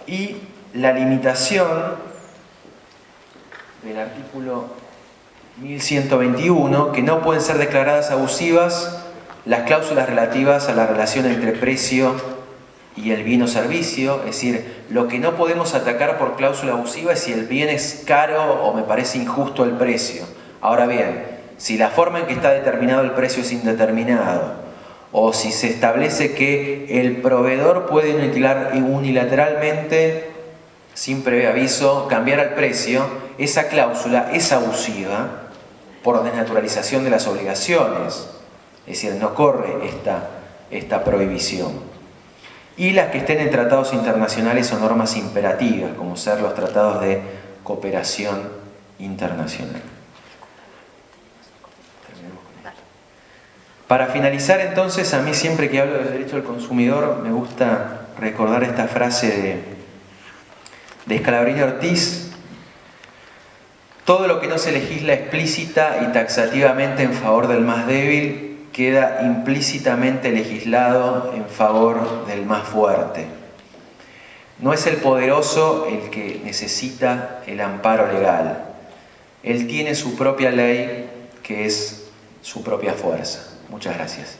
y la limitación del artículo 1121, que no pueden ser declaradas abusivas las cláusulas relativas a la relación entre precio y el bien o servicio. Es decir, lo que no podemos atacar por cláusula abusiva es si el bien es caro o me parece injusto el precio. Ahora bien, si la forma en que está determinado el precio es indeterminado, o si se establece que el proveedor puede unilateralmente, sin previo aviso, cambiar el precio, esa cláusula es abusiva por desnaturalización de las obligaciones. Es decir, no corre esta prohibición. Y las que estén en tratados internacionales o normas imperativas, como ser los tratados de cooperación internacional. Para finalizar, entonces, a mí siempre que hablo del derecho del consumidor me gusta recordar esta frase de Scalabrini Ortiz: todo lo que no se legisla explícita y taxativamente en favor del más débil queda implícitamente legislado en favor del más fuerte. No es el poderoso el que necesita el amparo legal. Él tiene su propia ley, que es su propia fuerza. Muchas gracias.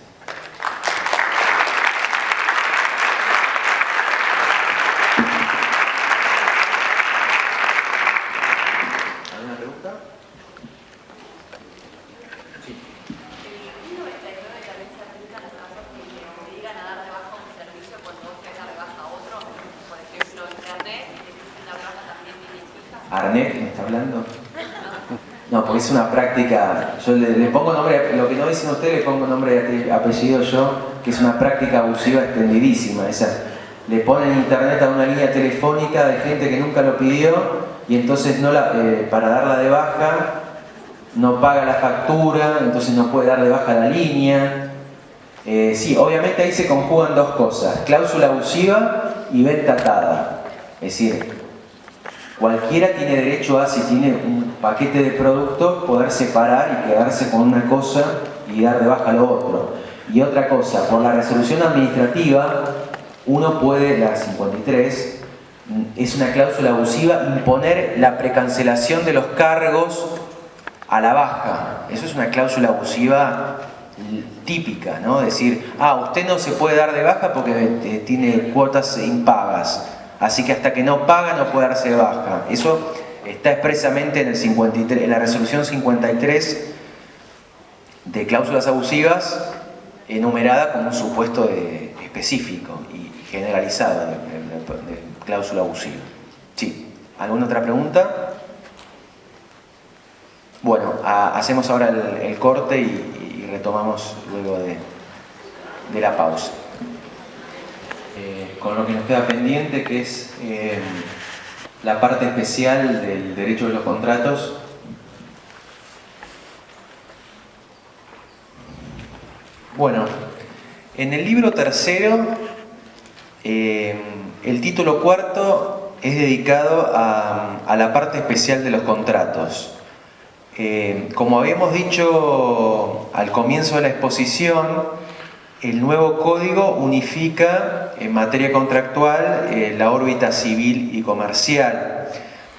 ¿Alguna pregunta? Sí. El 99 también se aplica a los casos que te obligan a dar de baja un servicio cuando vos querés dar de baja a otro. Por ejemplo, Internet, y te dicen dar de baja también tiene hijas. ¿Arnet me está hablando? No, porque es una práctica, yo le pongo nombre, lo que no dicen ustedes, le pongo nombre y apellido yo, que es una práctica abusiva extendidísima. Esa, le ponen internet a una línea telefónica de gente que nunca lo pidió y entonces para darla de baja no paga la factura, entonces no puede dar de baja la línea. Sí, obviamente ahí se conjugan dos cosas: cláusula abusiva y venta atada. Es decir, cualquiera tiene derecho a, si tiene un paquete de productos, poder separar y quedarse con una cosa y dar de baja lo otro. Y otra cosa, por la resolución administrativa, uno puede, la 53, es una cláusula abusiva, imponer la precancelación de los cargos a la baja. Eso es una cláusula abusiva típica, ¿no? Decir, usted no se puede dar de baja porque tiene cuotas impagas. Así que hasta que no paga no puede darse de baja. Eso está expresamente en el 53, en la resolución 53 de cláusulas abusivas, enumerada como un supuesto específico y generalizado de cláusula abusiva. Sí. ¿Alguna otra pregunta? Bueno, hacemos ahora el corte y retomamos luego de la pausa. Con lo que nos queda pendiente, que es la parte especial del derecho de los contratos. Bueno, en el libro tercero, el título cuarto es dedicado a la parte especial de los contratos. Como habíamos dicho al comienzo de la exposición, el nuevo código unifica en materia contractual la órbita civil y comercial.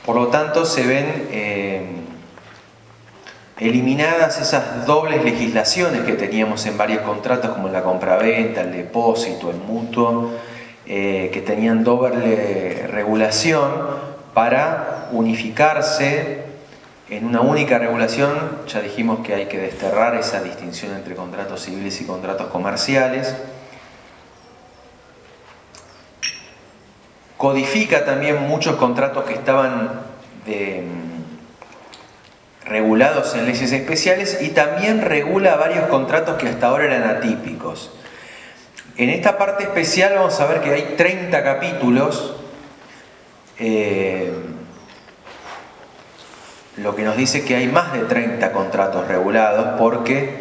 Por lo tanto, se ven eliminadas esas dobles legislaciones que teníamos en varios contratos, como la compraventa, el depósito, el mutuo, que tenían doble regulación, para unificarse en una única regulación. Ya dijimos que hay que desterrar esa distinción entre contratos civiles y contratos comerciales. Codifica también muchos contratos que estaban regulados en leyes especiales y también regula varios contratos que hasta ahora eran atípicos. En esta parte especial vamos a ver que hay 30 capítulos, lo que nos dice que hay más de 30 contratos regulados, porque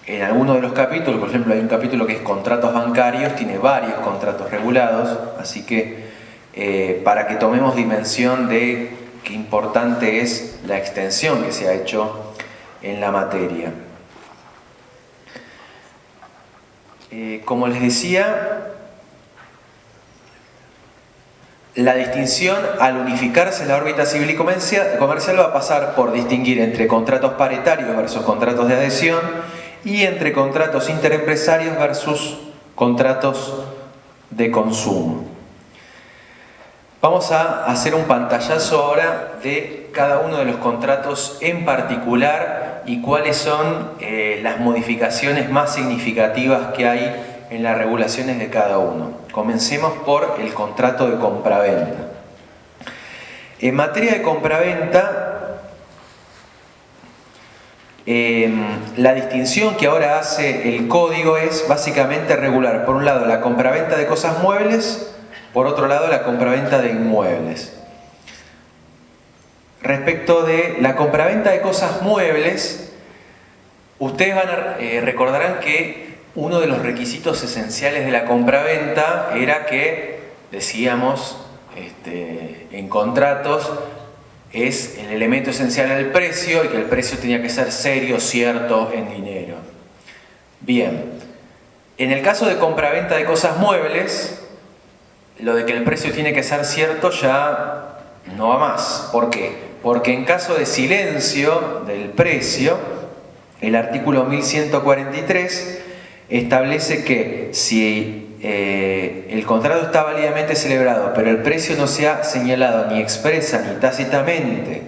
en algunos de los capítulos, por ejemplo, hay un capítulo que es contratos bancarios, tiene varios contratos regulados, así que para que tomemos dimensión de qué importante es la extensión que se ha hecho en la materia. Como les decía, La distinción, al unificarse la órbita civil y comercial, va a pasar por distinguir entre contratos paritarios versus contratos de adhesión y entre contratos interempresarios versus contratos de consumo. Vamos a hacer un pantallazo ahora de cada uno de los contratos en particular y cuáles son las modificaciones más significativas que hay en las regulaciones de cada uno. Comencemos por el contrato de compraventa. En materia de compraventa, la distinción que ahora hace el código es básicamente regular, por un lado, la compraventa de cosas muebles, por otro lado, la compraventa de inmuebles. Respecto de la compraventa de cosas muebles, ustedes recordarán que uno de los requisitos esenciales de la compraventa era que, decíamos, en contratos, es el elemento esencial del precio y que el precio tenía que ser serio, cierto, en dinero. Bien, en el caso de compraventa de cosas muebles, lo de que el precio tiene que ser cierto ya no va más. ¿Por qué? Porque en caso de silencio del precio, el artículo 1143 establece que si el contrato está válidamente celebrado, pero el precio no se ha señalado ni expresa ni tácitamente,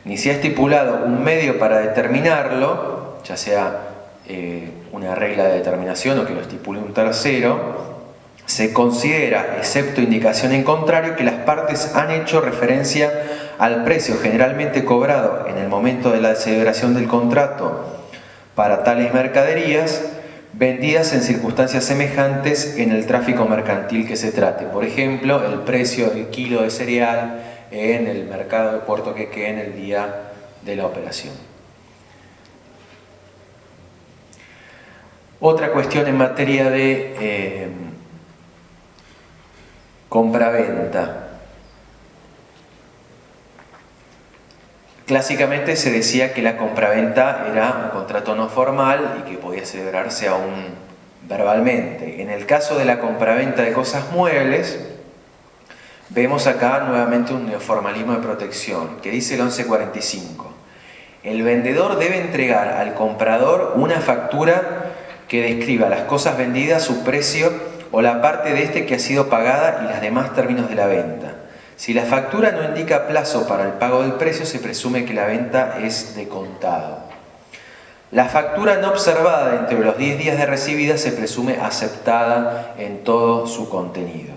ni se ha estipulado un medio para determinarlo, ya sea una regla de determinación o que lo estipule un tercero, se considera, excepto indicación en contrario, que las partes han hecho referencia al precio generalmente cobrado en el momento de la celebración del contrato para tales mercaderías vendidas en circunstancias semejantes en el tráfico mercantil que se trate. Por ejemplo, el precio del kilo de cereal en el mercado de Puerto Quequé en el día de la operación. Otra cuestión en materia de compraventa. Clásicamente se decía que la compraventa era un contrato no formal y que podía celebrarse aún verbalmente. En el caso de la compraventa de cosas muebles, vemos acá nuevamente un neoformalismo de protección, que dice el 1145. El vendedor debe entregar al comprador una factura que describa las cosas vendidas, su precio o la parte de este que ha sido pagada y los demás términos de la venta. Si la factura no indica plazo para el pago del precio, se presume que la venta es de contado. La factura no observada dentro de los 10 días de recibida se presume aceptada en todo su contenido.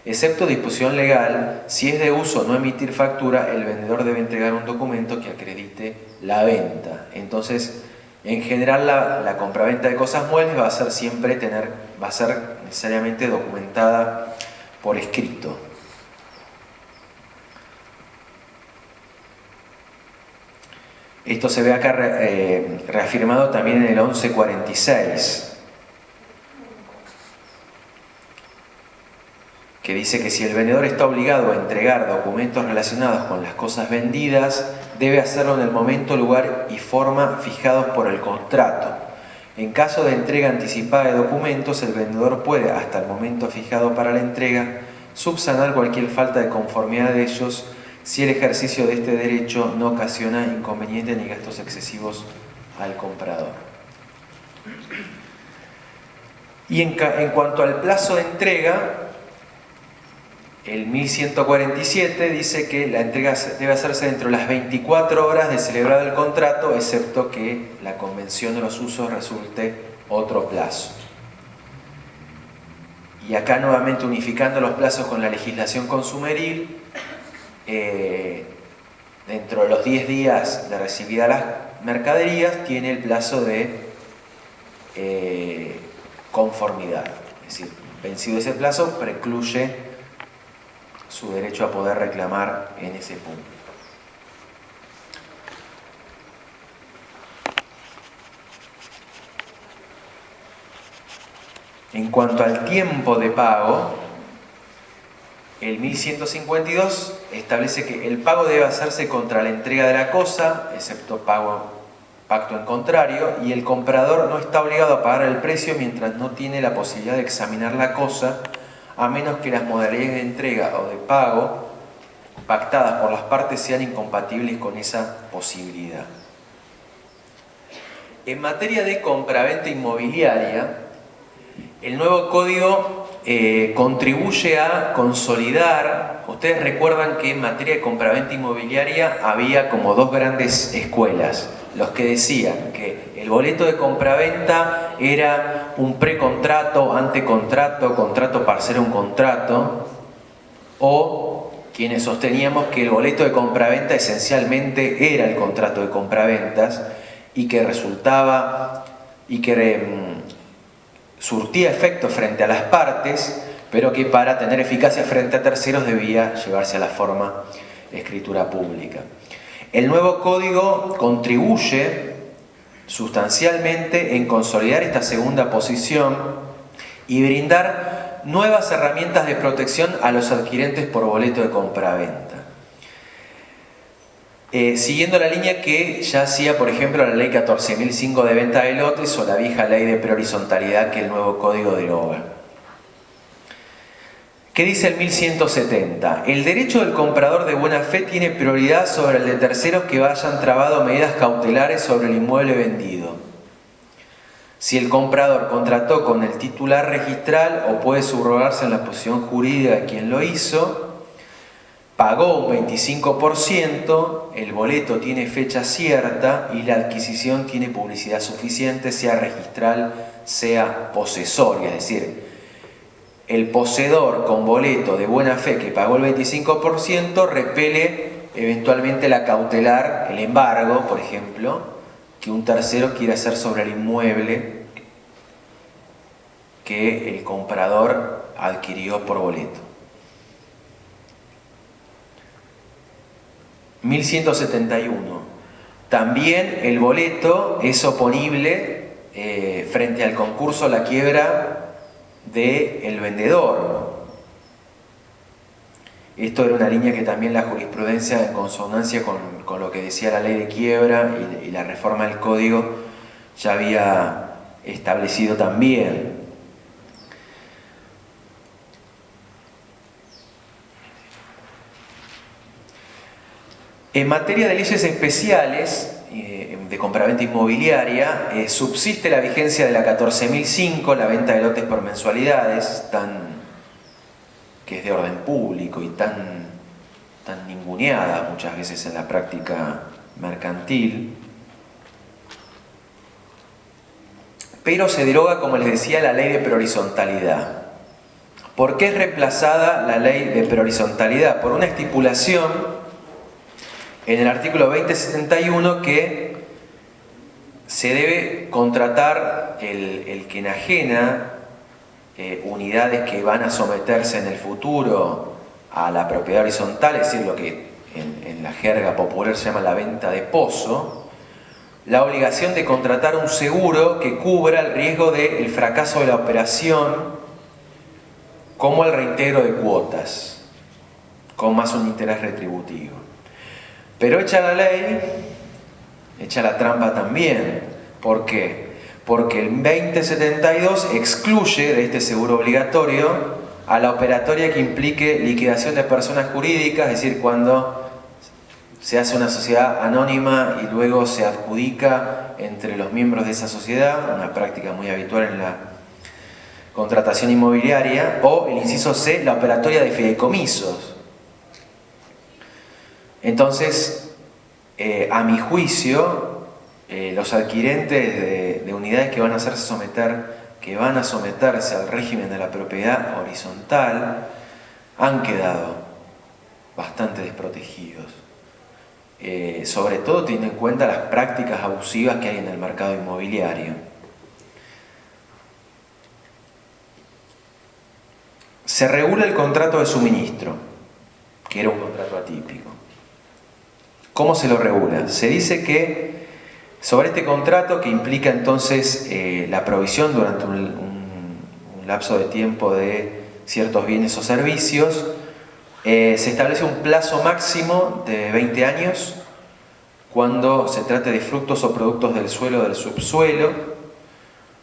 Excepto disposición legal, si es de uso no emitir factura, el vendedor debe entregar un documento que acredite la venta. Entonces, en general, la compraventa de cosas muebles va a ser necesariamente documentada por escrito. Esto se ve acá reafirmado también en el 1146, que dice que si el vendedor está obligado a entregar documentos relacionados con las cosas vendidas, debe hacerlo en el momento, lugar y forma fijados por el contrato. En caso de entrega anticipada de documentos, el vendedor puede, hasta el momento fijado para la entrega, subsanar cualquier falta de conformidad de ellos si el ejercicio de este derecho no ocasiona inconvenientes ni gastos excesivos al comprador. Y en cuanto al plazo de entrega, el 1147 dice que la entrega debe hacerse dentro de las 24 horas de celebrado el contrato, excepto que la convención de los usos resulte otro plazo. Y acá nuevamente unificando los plazos con la legislación consumeril, dentro de los 10 días de recibida las mercaderías tiene el plazo de conformidad. Es decir, vencido ese plazo, precluye su derecho a poder reclamar en ese punto. En cuanto al tiempo de pago, el 1152 establece que el pago debe hacerse contra la entrega de la cosa, excepto pacto en contrario, y el comprador no está obligado a pagar el precio mientras no tiene la posibilidad de examinar la cosa a menos que las modalidades de entrega o de pago pactadas por las partes sean incompatibles con esa posibilidad. En materia de compraventa inmobiliaria, el nuevo código contribuye a consolidar. Ustedes recuerdan que en materia de compraventa inmobiliaria había como dos grandes escuelas. Los que decían que el boleto de compraventa era un precontrato, antecontrato, contrato para hacer un contrato, o quienes sosteníamos que el boleto de compraventa esencialmente era el contrato de compraventas y que resultaba y que surtía efecto frente a las partes, pero que para tener eficacia frente a terceros debía llevarse a la forma de escritura pública. El nuevo código contribuye sustancialmente en consolidar esta segunda posición y brindar nuevas herramientas de protección a los adquirentes por boleto de compraventa. Siguiendo la línea que ya hacía, por ejemplo, la ley 14.005 de venta de lotes o la vieja ley de prehorizontalidad que el nuevo código deroga. ¿Qué dice el 1170? El derecho del comprador de buena fe tiene prioridad sobre el de terceros que hayan trabado medidas cautelares sobre el inmueble vendido. Si el comprador contrató con el titular registral o puede subrogarse en la posición jurídica de quien lo hizo, pagó un 25%, el boleto tiene fecha cierta y la adquisición tiene publicidad suficiente, sea registral, sea posesoria. Es decir, el poseedor con boleto de buena fe que pagó el 25% repele eventualmente la cautelar, el embargo, por ejemplo, que un tercero quiere hacer sobre el inmueble que el comprador adquirió por boleto. 1171. También el boleto es oponible frente al concurso o la quiebra del vendedor. Esto era una línea que también la jurisprudencia, en consonancia con lo que decía la ley de quiebra y la reforma del código, ya había establecido también. En materia de leyes especiales de compraventa inmobiliaria, subsiste la vigencia de la 14.005, la venta de lotes por mensualidades, que es de orden público y tan ninguneada muchas veces en la práctica mercantil. Pero se deroga, como les decía, la ley de prehorizontalidad. ¿Por qué es reemplazada la ley de prehorizontalidad? Por una estipulación en el artículo 2071 que se debe contratar el que enajena unidades que van a someterse en el futuro a la propiedad horizontal, es decir, lo que en la jerga popular se llama la venta de pozo, la obligación de contratar un seguro que cubra el riesgo del fracaso de la operación, como el reintegro de cuotas, con más un interés retributivo. Pero hecha la ley, hecha la trampa también. ¿Por qué? Porque el 2072 excluye de este seguro obligatorio a la operatoria que implique liquidación de personas jurídicas, es decir, cuando se hace una sociedad anónima y luego se adjudica entre los miembros de esa sociedad, una práctica muy habitual en la contratación inmobiliaria, o el inciso C, la operatoria de fideicomisos. Entonces, a mi juicio, los adquirentes de unidades que van a someterse al régimen de la propiedad horizontal han quedado bastante desprotegidos. Sobre todo teniendo en cuenta las prácticas abusivas que hay en el mercado inmobiliario. Se regula el contrato de suministro, que era un contrato atípico. ¿Cómo se lo regula? Se dice que sobre este contrato, que implica entonces la provisión durante un lapso de tiempo de ciertos bienes o servicios, se establece un plazo máximo de 20 años cuando se trate de frutos o productos del suelo o del subsuelo,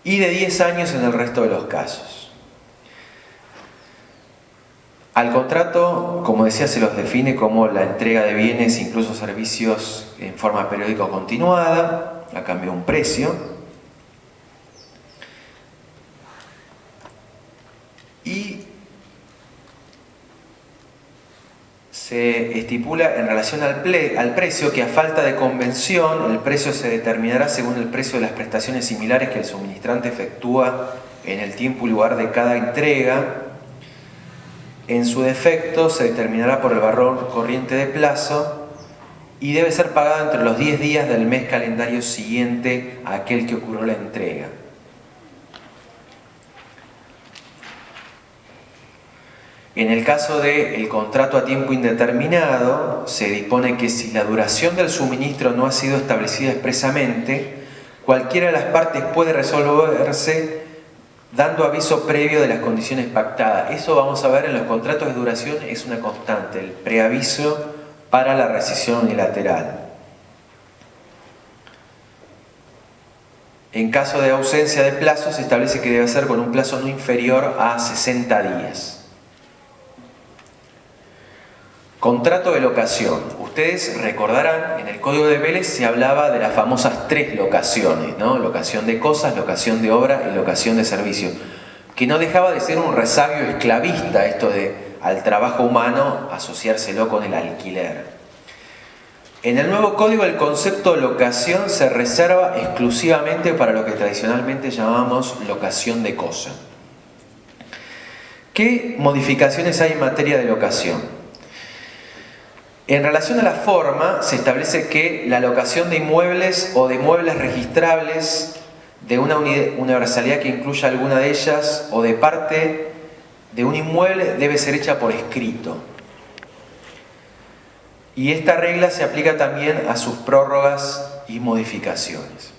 y de 10 años en el resto de los casos. Al contrato, como decía, se los define como la entrega de bienes, incluso servicios, en forma periódica o continuada, a cambio de un precio. Y se estipula en relación al precio que a falta de convención el precio se determinará según el precio de las prestaciones similares que el suministrante efectúa en el tiempo y lugar de cada entrega. En su defecto se determinará por el valor corriente de plazo y debe ser pagado entre los 10 días del mes calendario siguiente a aquel que ocurrió la entrega. En el caso del contrato a tiempo indeterminado, se dispone que si la duración del suministro no ha sido establecida expresamente, cualquiera de las partes puede resolverse dando aviso previo de las condiciones pactadas. Eso vamos a ver en los contratos de duración, es una constante, el preaviso para la rescisión unilateral. En caso de ausencia de plazo, se establece que debe ser con un plazo no inferior a 60 días. Contrato de locación. Ustedes recordarán, en el Código de Vélez se hablaba de las famosas 3 locaciones, ¿no? Locación de cosas, locación de obra y locación de servicio. Que no dejaba de ser un resabio esclavista esto de al trabajo humano asociárselo con el alquiler. En el nuevo código el concepto de locación se reserva exclusivamente para lo que tradicionalmente llamamos locación de cosa. ¿Qué modificaciones hay en materia de locación? En relación a la forma, se establece que la locación de inmuebles o de muebles registrables de una universalidad que incluya alguna de ellas o de parte de un inmueble debe ser hecha por escrito. Y esta regla se aplica también a sus prórrogas y modificaciones.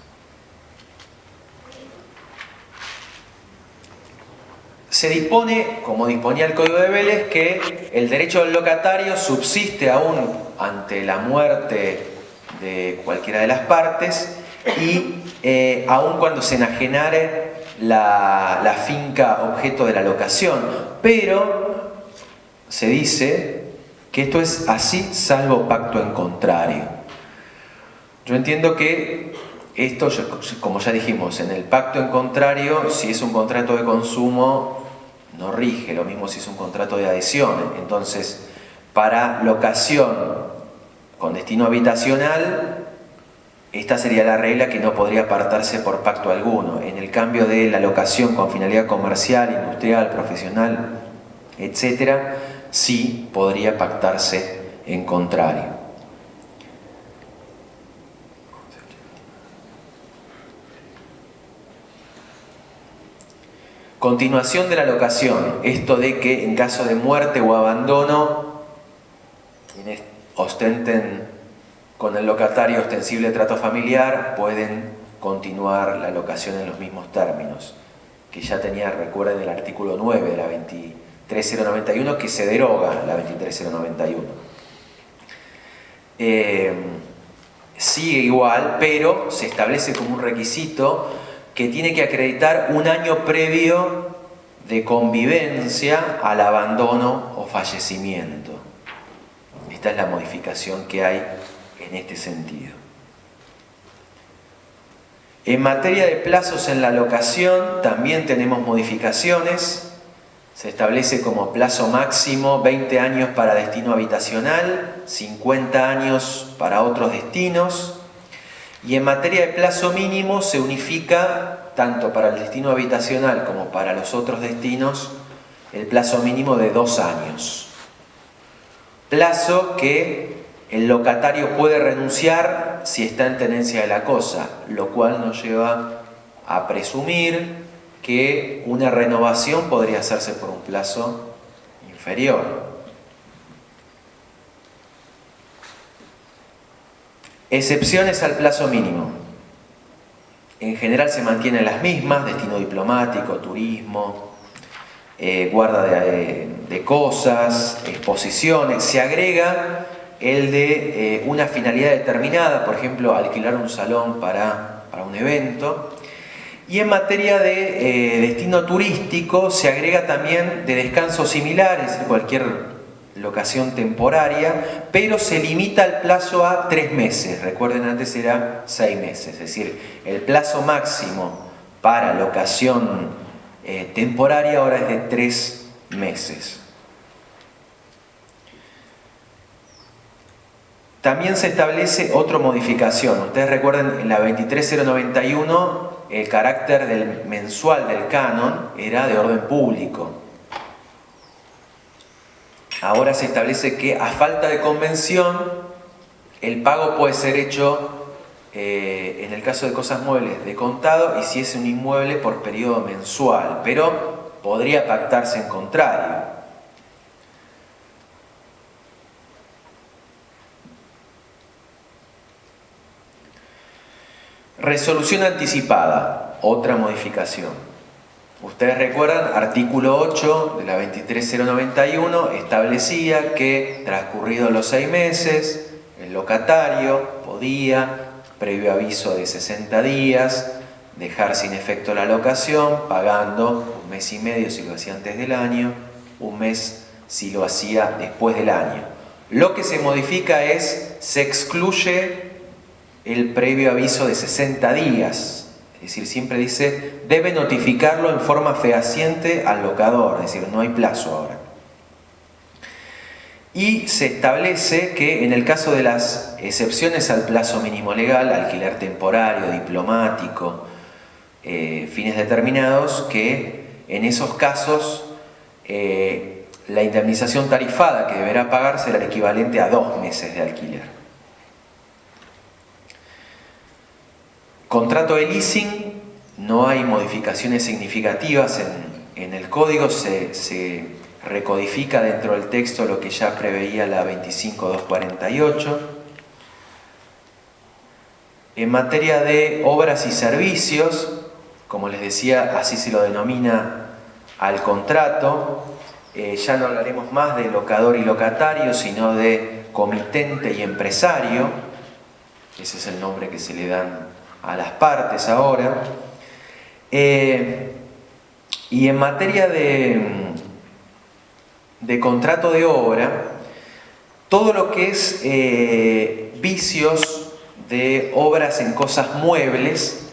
Se dispone, como disponía el Código de Vélez, que el derecho del locatario subsiste aún ante la muerte de cualquiera de las partes y aún cuando se enajenare la finca objeto de la locación. Pero se dice que esto es así salvo pacto en contrario. Yo entiendo que esto, como ya dijimos, en el pacto en contrario, si es un contrato de consumo, no rige, lo mismo si es un contrato de adhesión. Entonces, para locación con destino habitacional, esta sería la regla que no podría apartarse por pacto alguno. En el cambio de la locación con finalidad comercial, industrial, profesional, etc., sí podría pactarse en contrario. Continuación de la locación, esto de que en caso de muerte o abandono, quienes ostenten con el locatario ostensible trato familiar pueden continuar la locación en los mismos términos, que ya tenía, recuerden, el artículo 9 de la 23091 que se deroga la 23091. Sigue igual, pero se establece como un requisito que tiene que acreditar un año previo de convivencia al abandono o fallecimiento. Esta es la modificación que hay en este sentido. En materia de plazos en la locación también tenemos modificaciones. Se establece como plazo máximo 20 años para destino habitacional, 50 años para otros destinos. Y en materia de plazo mínimo se unifica, tanto para el destino habitacional como para los otros destinos, el plazo mínimo de 2 años. Plazo que el locatario puede renunciar si está en tenencia de la cosa, lo cual nos lleva a presumir que una renovación podría hacerse por un plazo inferior. Excepciones al plazo mínimo. En general se mantienen las mismas: destino diplomático, turismo, guarda de cosas, exposiciones. Se agrega el de una finalidad determinada, por ejemplo, alquilar un salón para un evento. Y en materia de destino turístico se agrega también de descanso similar, es decir, cualquier locación temporaria, pero se limita el plazo a 3 meses. Recuerden, antes era 6 meses, es decir, el plazo máximo para locación temporaria ahora es de 3 meses. También se establece otra modificación. Ustedes recuerden, en la 23091 el carácter mensual del canon era de orden público. Ahora se establece que a falta de convención el pago puede ser hecho en el caso de cosas muebles de contado y si es un inmueble por periodo mensual, pero podría pactarse en contrario. Resolución anticipada, otra modificación. Ustedes recuerdan, artículo 8 de la 23091 establecía que transcurridos los 6 meses, el locatario podía, previo aviso de 60 días, dejar sin efecto la locación, pagando 1 mes y medio si lo hacía antes del año, 1 mes si lo hacía después del año. Lo que se modifica es, se excluye el previo aviso de 60 días, es decir, siempre dice, debe notificarlo en forma fehaciente al locador, es decir, no hay plazo ahora. Y se establece que en el caso de las excepciones al plazo mínimo legal, alquiler temporario, diplomático, fines determinados, que en esos casos la indemnización tarifada que deberá pagar será el equivalente a 2 meses de alquiler. Contrato de leasing, no hay modificaciones significativas en el código, se recodifica dentro del texto lo que ya preveía la 25248. En materia de obras y servicios, como les decía, así se lo denomina al contrato, ya no hablaremos más de locador y locatario, sino de comitente y empresario, ese es el nombre que se le dan a las partes ahora. Y en materia de contrato de obra, todo lo que es vicios de obras en cosas muebles,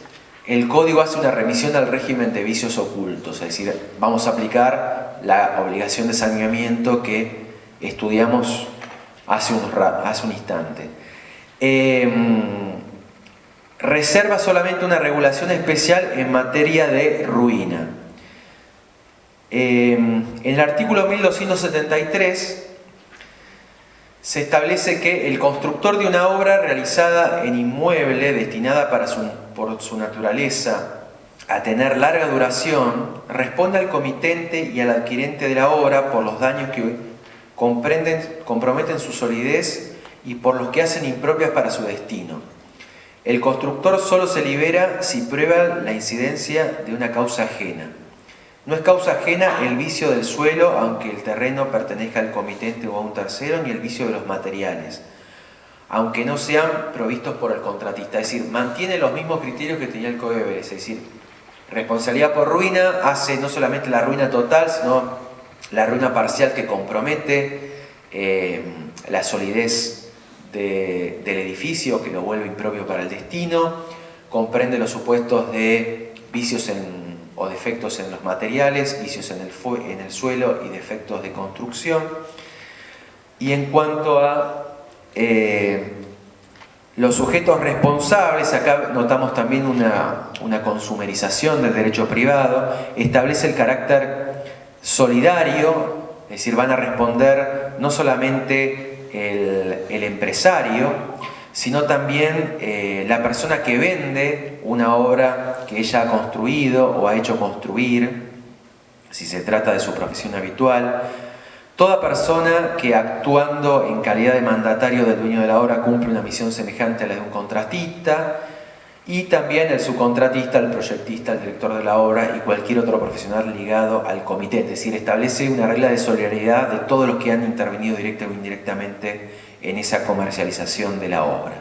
el código hace una remisión al régimen de vicios ocultos, es decir, vamos a aplicar la obligación de saneamiento que estudiamos hace un instante. Reserva solamente una regulación especial en materia de ruina. En el artículo 1273 se establece que el constructor de una obra realizada en inmueble destinada por su naturaleza a tener larga duración responde al comitente y al adquirente de la obra por los daños que comprometen su solidez y por los que hacen impropias para su destino. El constructor solo se libera si prueba la incidencia de una causa ajena. No es causa ajena el vicio del suelo, aunque el terreno pertenezca al comitente o a un tercero, ni el vicio de los materiales, aunque no sean provistos por el contratista. Es decir, mantiene los mismos criterios que tenía el Código de Deberes. Es decir, responsabilidad por ruina hace no solamente la ruina total, sino la ruina parcial que compromete la solidez del edificio, que lo vuelve impropio para el destino, comprende los supuestos de vicios o defectos en los materiales, vicios en el suelo y defectos de construcción. Y en cuanto a los sujetos responsables, acá notamos también una consumerización del derecho privado, establece el carácter solidario, es decir, van a responder no solamente el empresario, sino también la persona que vende una obra que ella ha construido o ha hecho construir, si se trata de su profesión habitual. Toda persona que actuando en calidad de mandatario del dueño de la obra cumple una misión semejante a la de un contratista, y también el subcontratista, el proyectista, el director de la obra y cualquier otro profesional ligado al comité. Es decir, establece una regla de solidaridad de todos los que han intervenido directa o indirectamente en esa comercialización de la obra.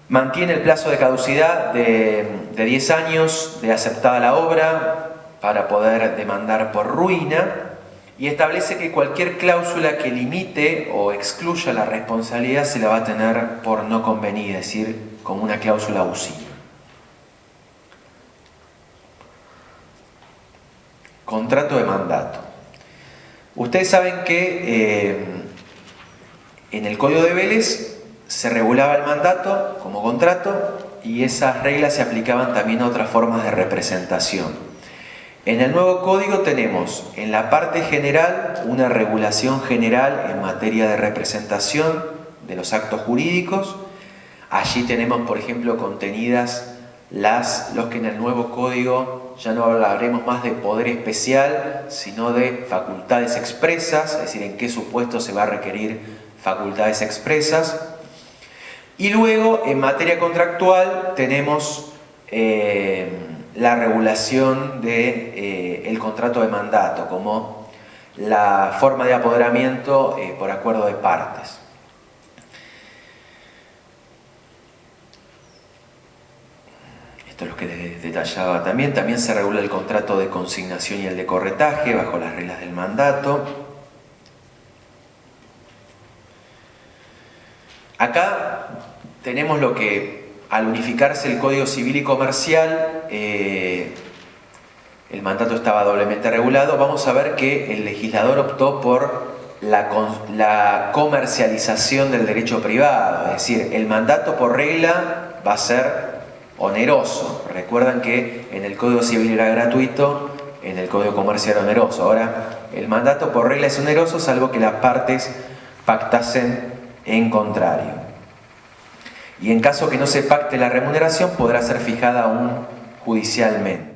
Mantiene el plazo de caducidad de 10 años de aceptada la obra para poder demandar por ruina y establece que cualquier cláusula que limite o excluya la responsabilidad se la va a tener por no convenida, es decir, como una cláusula abusiva. Contrato de mandato. Ustedes saben que en el Código de Vélez se regulaba el mandato como contrato y esas reglas se aplicaban también a otras formas de representación. En el nuevo código tenemos en la parte general una regulación general en materia de representación de los actos jurídicos. Allí tenemos, por ejemplo, contenidas los que en el nuevo código ya no hablaremos más de poder especial, sino de facultades expresas, es decir, en qué supuesto se va a requerir facultades expresas. Y luego, en materia contractual, tenemos la regulación del contrato de mandato, como la forma de apoderamiento por acuerdo de partes. Esto es lo que les detallaba también. También se regula el contrato de consignación y el de corretaje bajo las reglas del mandato. Acá tenemos lo que, al unificarse el Código Civil y Comercial, el mandato estaba doblemente regulado. Vamos a ver que el legislador optó por la comercialización del derecho privado, es decir, el mandato por regla va a ser oneroso. Recuerdan que en el Código Civil era gratuito, en el Código Comercial era oneroso. Ahora, el mandato por regla es oneroso, salvo que las partes pactasen en contrario. Y en caso que no se pacte la remuneración, podrá ser fijada aún judicialmente.